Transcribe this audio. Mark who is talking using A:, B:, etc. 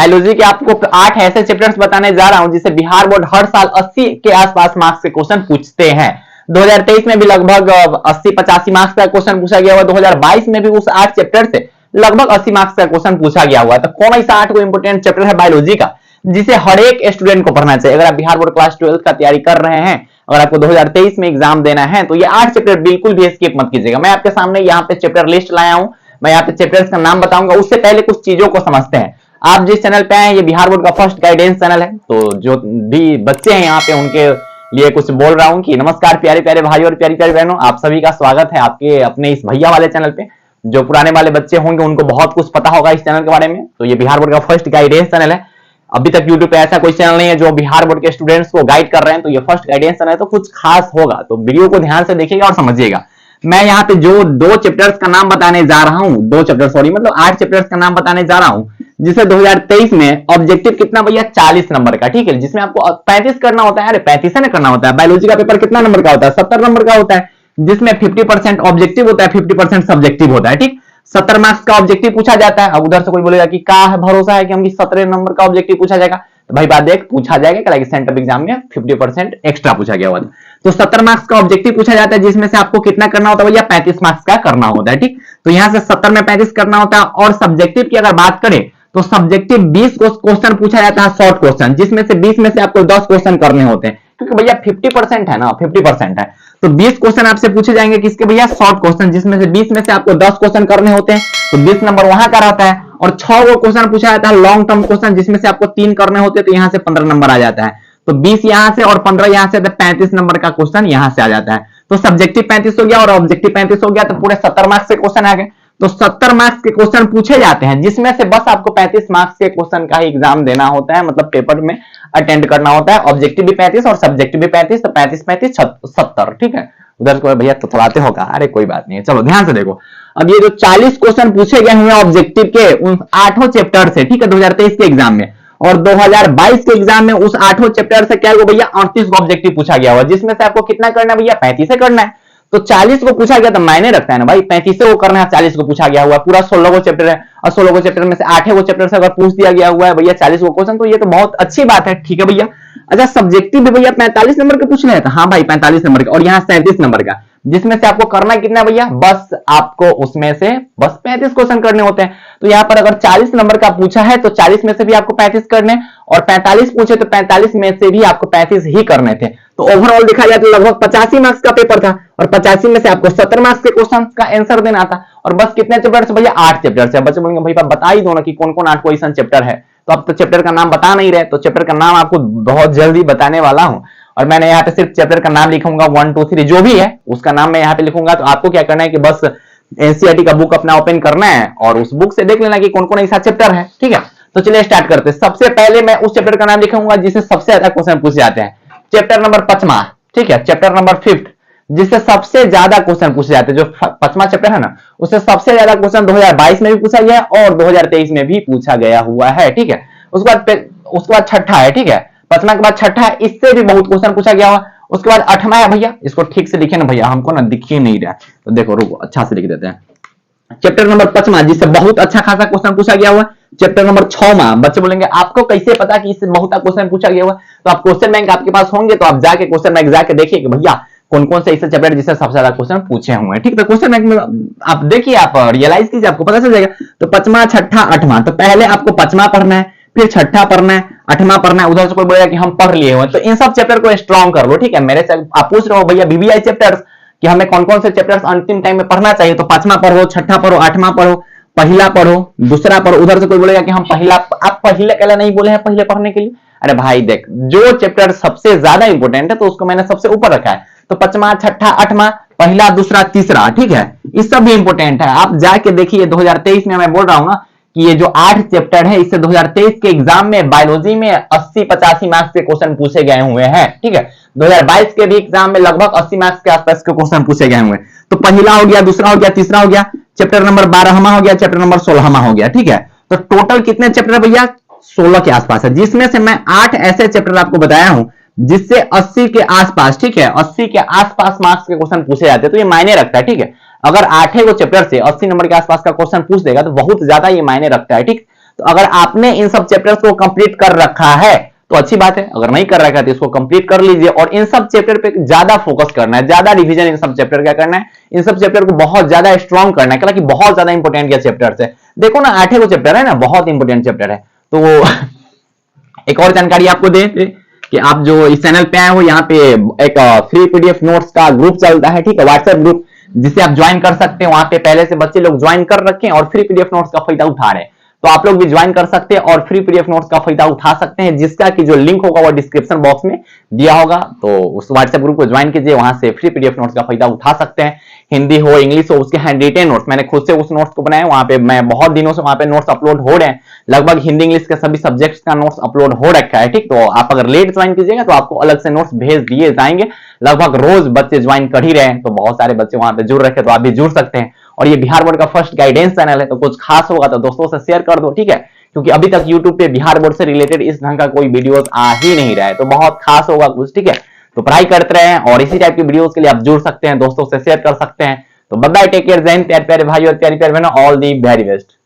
A: Biology के आपको 8 ऐसे चैप्टर्स बताने जा रहा हूं जिसे बिहार बोर्ड हर साल 80 के आसपास मार्क्स के क्वेश्चन पूछते हैं। 2023 में भी लगभग 80-85 मार्क्स का क्वेश्चन पूछा गया हुआ। 2022 में भी उस 8 चैप्टर से लगभग 80 मार्क्स का क्वेश्चन पूछा गया हुआ। तो कौन ऐसा 8 को इंपोर्टेंट चैप्टर है बायोलॉजी का जिसे हर एक स्टूडेंट को पढ़ना चाहिए? अगर आप बिहार बोर्ड क्लास 12 का तैयारी कर रहे हैं, अगर आपको 2023 में एग्जाम देना है, तो ये 8 चैप्टर बिल्कुल भी स्किप मत कीजिएगा। मैं आपके सामने यहाँ पे चैप्टर लिस्ट लाया हूं, मैं यहाँ पे चैप्टर्स का नाम बताऊंगा। उससे पहले कुछ चीजों को समझते हैं। आप जिस चैनल पे आए, ये बिहार बोर्ड का फर्स्ट गाइडेंस चैनल है, तो जो भी बच्चे हैं यहाँ पे उनके लिए कुछ बोल रहा हूँ कि नमस्कार प्यारे प्यारे भाइयों और प्यारी प्यारी बहनों, आप सभी का स्वागत है आपके अपने इस भैया वाले चैनल पे। जो पुराने वाले बच्चे होंगे उनको बहुत कुछ पता होगा इस चैनल के बारे में। तो ये बिहार बोर्ड का फर्स्ट गाइडेंस चैनल है। अभी तक यूट्यूब पे ऐसा कोई चैनल नहीं है जो बिहार बोर्ड के स्टूडेंट्स को गाइड कर रहे हैं, तो ये फर्स्ट गाइडेंस चैनल है, तो कुछ खास होगा। तो वीडियो को ध्यान से देखिएगा और समझिएगा। मैं यहाँ पे जो 2 चैप्टर्स का नाम बताने जा रहा हूँ, 2 चैप्टर सॉरी मतलब 8 चैप्टर्स का नाम बताने जा रहा हूँ, जिसे 2023 में ऑब्जेक्टिव कितना भैया 40 नंबर का, ठीक है, जिसमें आपको 35 करना होता है। अरे 35 है ना करना होता है। बायोलॉजी का पेपर कितना नंबर का होता है? 70 नंबर का होता है, जिसमें 50% ऑब्जेक्टिव होता है, 50% सब्जेक्टिव होता है। ठीक, 70 मार्क्स का ऑब्जेक्टिव पूछा जाता है। अब उधर से कोई बोलेगा कि क्या है भरोसा है कि हम 17 नंबर का ऑब्जेक्टिव पूछा जाएगा? तो भाई बात देख, पूछा जाएगा कि सेंटर एग्जाम में 50% एक्स्ट्रा पूछा गया हुआ। तो 70 मार्क्स का ऑब्जेक्टिव पूछा जाता है, जिसमें से आपको कितना करना होता है भैया? 35 मार्क्स का करना होता है। ठीक, तो यहां से 70 में 35 करना होता है। और सब्जेक्टिव की अगर बात करें तो सब्जेक्टिव 20 क्वेश्चन पूछा जाता है, शॉर्ट क्वेश्चन, जिसमें से 20 में से आपको 10 क्वेश्चन करने होते हैं, क्योंकि भैया 50% है ना, 50% है। तो 20 क्वेश्चन आपसे पूछे जाएंगे किसके भैया? शॉर्ट क्वेश्चन, जिसमें से 20 में से आपको 10 क्वेश्चन करने होते हैं, तो 20 नंबर वहां का रहता है। और 6 वो क्वेश्चन पूछा जाता है लॉन्ग टर्म क्वेश्चन, जिसमें से आपको 3 करने होते हैं, तो यहां से 15 नंबर आ जाता है। तो 20 यहां से और 15 यहां से, 35 नंबर का क्वेश्चन यहां से आ जाता है। तो सब्जेक्टिव 35 हो गया और ऑब्जेक्टिव 35 हो गया, तो पूरे 70 मार्क्स के क्वेश्चन आ गए। तो 70 मार्क्स के क्वेश्चन पूछे जाते हैं, जिसमें से बस आपको 35 मार्क्स के क्वेश्चन का ही एग्जाम देना होता है, मतलब पेपर में अटेंड करना होता है। ऑब्जेक्टिव भी 35 और सब्जेक्टिव भी 35, तो 35 70। ठीक है, उधर को भैया तो थोड़ाते होगा, अरे कोई बात नहीं है, चलो ध्यान से देखो। अब ये जो 40 क्वेश्चन पूछे गए हुए ऑब्जेक्टिव के उन 8 चैप्टर से, ठीक है, 2023 के एग्जाम में, और 2022 के एग्जाम में उस 8 चैप्टर से क्या भैया 38 को ऑब्जेक्टिव पूछा गया हुआ, जिसमें से आपको कितना करना है भैया? 35 से करना है। तो 40 को पूछा गया तो मायने रखता है ना भाई, 35 से वो करना है, 40 को पूछा गया हुआ, पूरा 16 को चैप्टर है, और 16 को चैप्टर में से 8 को चैप्टर से अगर पूछ दिया गया हुआ है भैया 40 को क्वेश्चन, तो ये तो बहुत अच्छी बात है। ठीक है भैया। अच्छा, सब्जेक्टिव भी भैया 45 नंबर के पूछ रहे हैं? हाँ भाई 45 नंबर का, और यहाँ 37 नंबर का, जिसमें से आपको करना कितना भैया? बस आपको उसमें से बस 35 क्वेश्चन करने होते हैं। तो यहाँ पर अगर 40 नंबर का पूछा है तो 40 में से भी आपको 35 करने, और 45 पूछे तो 45 में से भी आपको 35 ही करने थे। तो ओवरऑल देखा जाए तो लगभग 85 मार्क्स का पेपर था, और 85 में से आपको 70 मार्क्स के क्वेश्चन का आंसर देना था। और बस कितने चैप्टर से भैया? 8 चैप्टर से। बच्चे बोलेंगे भाई बता ही दो ना कि कौन कौन 8 क्वेश्चन चैप्टर है, तो अब तो चैप्टर का नाम बता नहीं रहे, तो चैप्टर का नाम आपको बहुत जल्दी बताने वाला हूं। और मैंने यहाँ पे सिर्फ चैप्टर का नाम लिखूंगा, 1 2 3 जो भी है उसका नाम मैं यहाँ पे लिखूंगा। तो आपको क्या करना है कि बस एनसीईआरटी का बुक अपना ओपन करना है और उस बुक से देख लेना कि कौन कौन ऐसा चैप्टर है। ठीक है, तो चलिए स्टार्ट करते हैं। सबसे पहले मैं उस चैप्टर का नाम लिखूंगा जिससे सबसे ज्यादा क्वेश्चन पूछे जाते हैं, चैप्टर नंबर 5वां, ठीक है, चैप्टर नंबर 5, जिससे सबसे ज्यादा क्वेश्चन पूछे जाते हैं। जो 5वां चैप्टर है ना, उससे सबसे ज्यादा क्वेश्चन 2022 में भी पूछा गया है और 2023 में भी पूछा गया हुआ है। ठीक है, उसके बाद 6ठा है, ठीक है, 5वां के बाद 6ठा है, इससे भी बहुत क्वेश्चन पूछा गया हुआ। उसके बाद 8वां है भैया, इसको ठीक से लिखे ना भैया, हमको ना दिख ही नहीं रहा, तो देखो रुको अच्छा से लिख देते हैं। चैप्टर नंबर 5वां, जिससे बहुत अच्छा खासा क्वेश्चन पूछा गया हुआ। चैप्टर नंबर 6वां, बच्चे बोलेंगे आपको कैसे पता कि इससे बहुत क्वेश्चन पूछा गया हुआ? तो आप क्वेश्चन बैंक आपके पास होंगे, तो आप जाके क्वेश्चन बैंक जाके देखिए कि भैया कौन कौन से ऐसे चैप्टर जिससे सबसे ज्यादा क्वेश्चन पूछे हुए हैं। ठीक, तो क्वेश्चन बैंक में आप देखिए, आप रियलाइज कीजिए, आपको पता चल जाएगा। तो 5वां 6ठा 8वां, तो पहले आपको 5वां पढ़ना है, फिर 6ठा पढ़ना है, 8वां पढ़ना है। उधर से कोई बोलेगा कि हम पढ़ लिए हुए, तो इन सब चैप्टर को स्ट्रॉन्ग कर लो। ठीक है, मेरे से आप पूछ रहे हो भैया बीबीआई चैप्टर्स कि हमें कौन कौन से चैप्टर्स अंतिम टाइम में पढ़ना चाहिए, तो 5वां पढ़ो, 6ठा पढ़ो, 8वां पढ़ो, पहला पढ़ो, दूसरा पढ़ो। उधर से कोई बोलेगा कि हम पहला, आप पहले कहला नहीं बोले हैं पहले पढ़ने के लिए? अरे भाई देख, जो चैप्टर सबसे ज्यादा इंपोर्टेंट है तो उसको मैंने सबसे ऊपर रखा है। तो 5वां 6ठा 8वां, पहला दूसरा तीसरा, ठीक है, ये सब भी इंपोर्टेंट है। आप जाके देखिए 2023 में, मैं बोल रहा हूं ना कि ये जो 8 चैप्टर है, इससे 2023 के एग्जाम में बायोलॉजी में 80-85 मार्क्स के क्वेश्चन पूछे गए हुए हैं। ठीक है, 2022 के भी एग्जाम में लगभग 80 मार्क्स के आसपास के क्वेश्चन पूछे गए हुए हैं। तो पहला हो गया, दूसरा हो गया, तीसरा हो गया, चैप्टर नंबर 12वां हो गया, चैप्टर नंबर 16वां हो गया। ठीक है, तो टोटल कितने चैप्टर है भैया? 16 के आसपास है, जिसमें से मैं 8 ऐसे चैप्टर आपको बताया हूं जिससे 80 के आसपास, ठीक है, 80 के आसपास मार्क्स के क्वेश्चन पूछे जाते हैं। तो ये मायने रखता है। ठीक है, अगर 8 चैप्टर से 80 नंबर के आसपास का क्वेश्चन पूछ देगा तो बहुत ज्यादा ये मायने रखता है। ठीक, तो अगर आपने इन सब चैप्टर्स को कंप्लीट कर रखा है तो अच्छी बात है, अगर नहीं कर रखा है तो इसको कंप्लीट कर लीजिए और इन सब चैप्टर पे ज्यादा फोकस करना है, ज्यादा रिवीजन इन सब चैप्टर क्या करना है, इन सब चैप्टर को बहुत ज्यादा स्ट्रॉन्ग करना है, कि बहुत ज्यादा इंपॉर्टेंट ये चैप्टर्स है। देखो ना 8 को चैप्टर है ना, बहुत इंपॉर्टेंट चैप्टर है। तो एक और जानकारी आपको दे कि आप जो इस चैनल पे आए हो, यहाँ पे एक फ्री पीडीएफ नोट्स का ग्रुप चलता है, ठीक है, व्हाट्सएप ग्रुप, जिसे आप ज्वाइन कर सकते हैं। वहां पे पहले से बच्चे लोग ज्वाइन कर रखे हैं और फ्री पीडीएफ नोट्स का फायदा उठा रहे हैं, तो आप लोग भी ज्वाइन कर सकते हैं और फ्री पीडीएफ नोट्स का फायदा उठा सकते हैं, जिसका कि जो लिंक होगा वो डिस्क्रिप्शन बॉक्स में दिया होगा। तो उस व्हाट्सएप ग्रुप को ज्वाइन कीजिए, वहां से फ्री पीडीएफ नोट्स का फायदा उठा सकते हैं। हिंदी हो, इंग्लिश हो, उसके हैंड रिटेन नोट्स मैंने खुद से उस नोट्स को बनाया, वहां पे मैं बहुत दिनों से वहां पे नोट्स अपलोड हो रहे हैं, लगभग हिंदी इंग्लिश के सभी सब्जेक्ट्स का नोट्स अपलोड हो रखा है, ठीक। तो आप अगर लेट ज्वाइन कीजिएगा तो आपको अलग से नोट्स भेज दिए जाएंगे। लगभग रोज बच्चे ज्वाइन कर ही रहे हैं, तो बहुत सारे बच्चे वहां पे जुड़ रखे, तो आप भी जुड़ सकते हैं। और ये बिहार बोर्ड का फर्स्ट गाइडेंस चैनल है, तो कुछ खास होगा तो दोस्तों से शेयर कर दो, ठीक है, क्योंकि अभी तक YouTube पे बिहार बोर्ड से रिलेटेड इस ढंग का कोई वीडियोस आ ही नहीं रहा है, तो बहुत खास होगा कुछ, ठीक है। तो पढ़ाई करते रहें और इसी टाइप की वीडियोस के लिए आप जुड़ सकते हैं, दोस्तों से शेयर कर सकते हैं। तो बाय बाय, टेक केयर, जय हिंद, प्यारे प्यारे भाई और प्यारी प्यारी बहनों, ऑल दी वेरी बेस्ट।